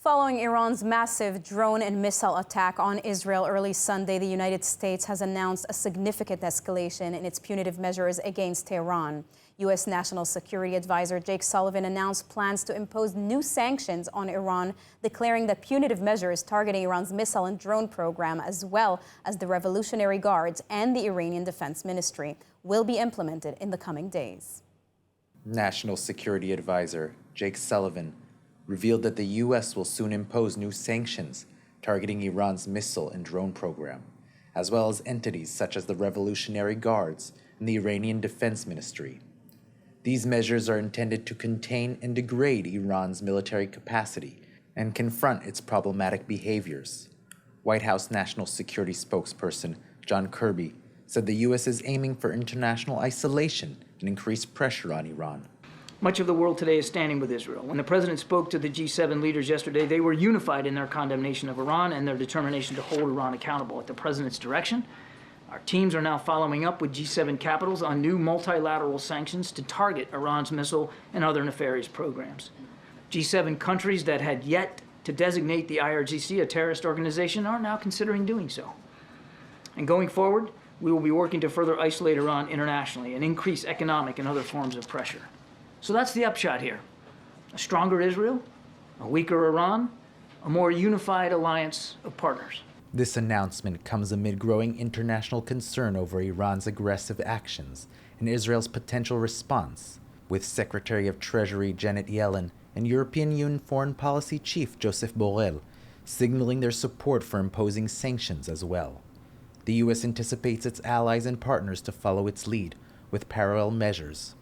Following Iran's massive drone and missile attack on Israel early Sunday, the United States has announced a significant escalation in its punitive measures against Tehran. U.S. National Security Advisor Jake Sullivan announced plans to impose new sanctions on Iran, declaring that punitive measures targeting Iran's missile and drone program, as well as the Revolutionary Guards and the Iranian Defense Ministry, will be implemented in the coming days. National Security Advisor Jake Sullivan revealed that the U.S. will soon impose new sanctions targeting Iran's missile and drone program, as well as entities such as the Revolutionary Guards and the Iranian Defense Ministry. These measures are intended to contain and degrade Iran's military capacity and confront its problematic behaviors. White House National Security spokesperson John Kirby said the U.S. is aiming for international isolation and increased pressure on Iran. Much of the world today is standing with Israel. When the president spoke to the G7 leaders yesterday, they were unified in their condemnation of Iran and their determination to hold Iran accountable. At the president's direction, our teams are now following up with G7 capitals on new multilateral sanctions to target Iran's missile and other nefarious programs. G7 countries that had yet to designate the IRGC a terrorist organization are now considering doing so. And going forward, we will be working to further isolate Iran internationally and increase economic and other forms of pressure. So that's the upshot here. A stronger Israel, a weaker Iran, a more unified alliance of partners. This announcement comes amid growing international concern over Iran's aggressive actions and Israel's potential response, with Secretary of Treasury Janet Yellen and European Union Foreign Policy Chief Joseph Borrell signaling their support for imposing sanctions as well. The U.S. anticipates its allies and partners to follow its lead with parallel measures.